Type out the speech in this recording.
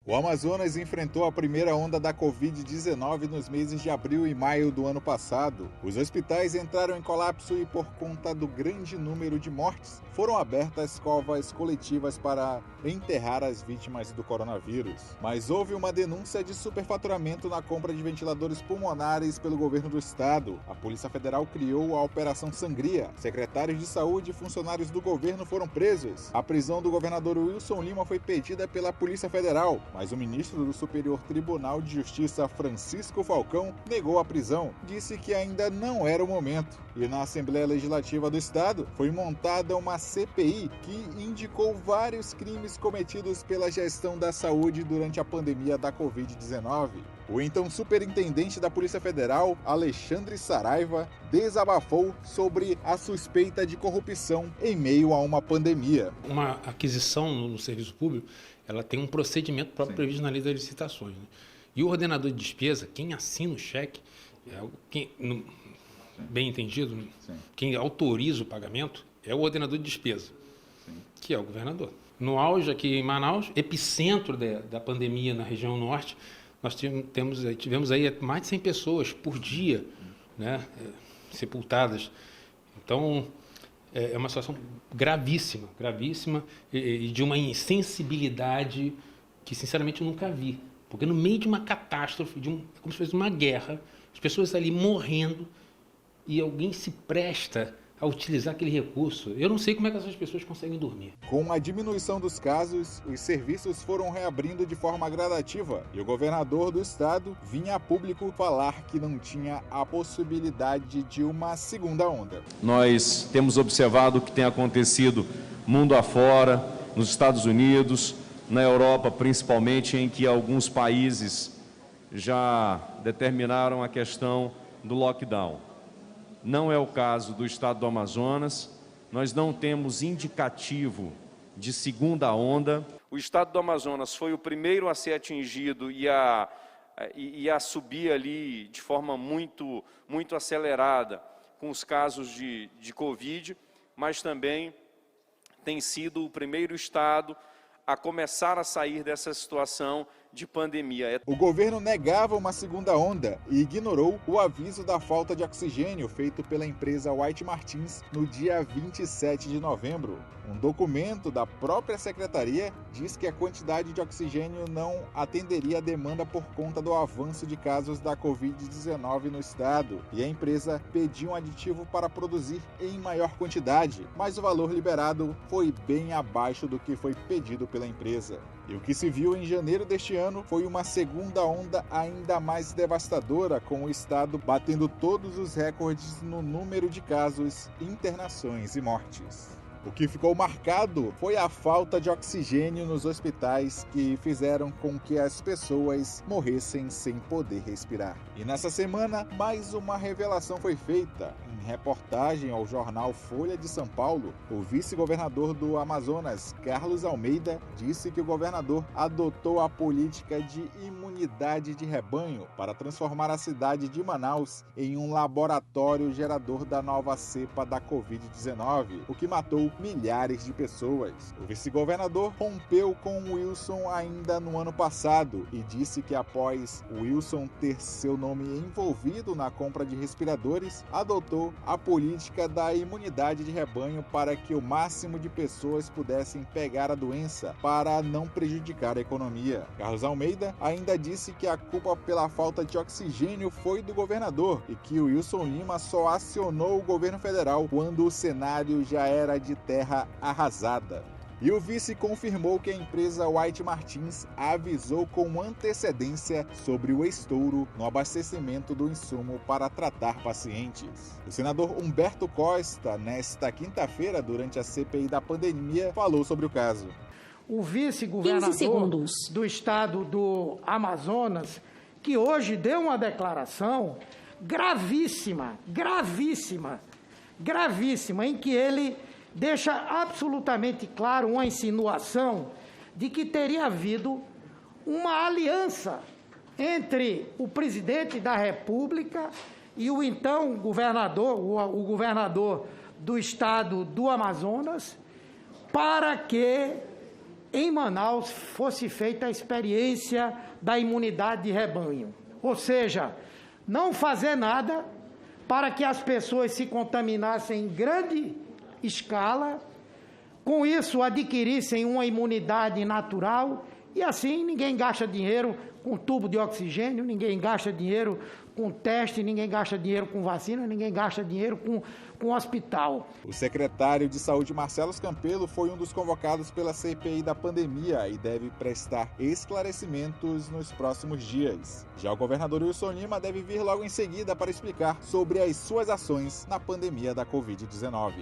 O Amazonas enfrentou a primeira onda da Covid-19 nos meses de abril e maio do ano passado. Os hospitais entraram em colapso e, por conta do grande número de mortes, foram abertas covas coletivas para enterrar as vítimas do coronavírus. Mas houve uma denúncia de superfaturamento na compra de ventiladores pulmonares pelo governo do estado. A Polícia Federal criou a Operação Sangria. Secretários de saúde e funcionários do governo foram presos. A prisão do governador Wilson Lima foi pedida pela Polícia Federal, mas o ministro do Superior Tribunal de Justiça, Francisco Falcão, negou a prisão. Disse que ainda não era o momento. E na Assembleia Legislativa do Estado foi montada uma CPI que indicou vários crimes cometidos pela gestão da saúde durante a pandemia da Covid-19. O então superintendente da Polícia Federal, Alexandre Saraiva, desabafou sobre a suspeita de corrupção em meio a uma pandemia. Uma aquisição no serviço público, ela tem um procedimento próprio previsto na lei das licitações, né? E o ordenador de despesa, quem assina o cheque, bem entendido, quem autoriza o pagamento é o ordenador de despesa, que é o governador. No auge aqui em Manaus, epicentro da pandemia na região norte, nós tivemos aí mais de 100 pessoas por dia, né, sepultadas. Então, é uma situação gravíssima e de uma insensibilidade que, sinceramente, eu nunca vi. Porque no meio de uma catástrofe, como se fosse uma guerra, as pessoas ali morrendo e alguém se presta a utilizar aquele recurso. Eu não sei como é que essas pessoas conseguem dormir. Com a diminuição dos casos, os serviços foram reabrindo de forma gradativa e o governador do estado vinha a público falar que não tinha a possibilidade de uma segunda onda. Nós temos observado o que tem acontecido mundo afora, nos Estados Unidos, na Europa principalmente, em que alguns países já determinaram a questão do lockdown. Não é o caso do estado do Amazonas, nós não temos indicativo de segunda onda. O estado do Amazonas foi o primeiro a ser atingido e a subir ali de forma muito acelerada com os casos de Covid, mas também tem sido o primeiro estado a começar a sair dessa situação de pandemia. O governo negava uma segunda onda e ignorou o aviso da falta de oxigênio feito pela empresa White Martins no dia 27 de novembro. Um documento da própria secretaria diz que a quantidade de oxigênio não atenderia a demanda por conta do avanço de casos da Covid-19 no estado, e a empresa pediu um aditivo para produzir em maior quantidade, mas o valor liberado foi bem abaixo do que foi pedido pela empresa. E o que se viu em janeiro deste ano foi uma segunda onda ainda mais devastadora, com o estado batendo todos os recordes no número de casos, internações e mortes. O que ficou marcado foi a falta de oxigênio nos hospitais, que fizeram com que as pessoas morressem sem poder respirar. E nessa semana, mais uma revelação foi feita. Em reportagem ao jornal Folha de São Paulo, o vice-governador do Amazonas, Carlos Almeida, disse que o governador adotou a política de imunidade de rebanho para transformar a cidade de Manaus em um laboratório gerador da nova cepa da Covid-19, o que matou milhares de pessoas. O vice-governador rompeu com Wilson ainda no ano passado e disse que após Wilson ter seu nome envolvido na compra de respiradores, adotou a política da imunidade de rebanho para que o máximo de pessoas pudessem pegar a doença para não prejudicar a economia. Carlos Almeida ainda disse que a culpa pela falta de oxigênio foi do governador e que o Wilson Lima só acionou o governo federal quando o cenário já era de terra arrasada. E o vice confirmou que a empresa White Martins avisou com antecedência sobre o estouro no abastecimento do insumo para tratar pacientes. O senador Humberto Costa, nesta quinta-feira, durante a CPI da pandemia, falou sobre o caso. O vice-governador do estado do Amazonas, que hoje deu uma declaração gravíssima, em que ele deixa absolutamente claro uma insinuação de que teria havido uma aliança entre o presidente da República e o então governador, o governador do estado do Amazonas, para que em Manaus fosse feita a experiência da imunidade de rebanho. Ou seja, não fazer nada para que as pessoas se contaminassem em grande escala, com isso adquirissem uma imunidade natural e assim ninguém gasta dinheiro com tubo de oxigênio, ninguém gasta dinheiro com teste, ninguém gasta dinheiro com vacina, ninguém gasta dinheiro com hospital. O secretário de Saúde, Marcelo Campelo, foi um dos convocados pela CPI da pandemia e deve prestar esclarecimentos nos próximos dias. Já o governador Wilson Lima deve vir logo em seguida para explicar sobre as suas ações na pandemia da Covid-19.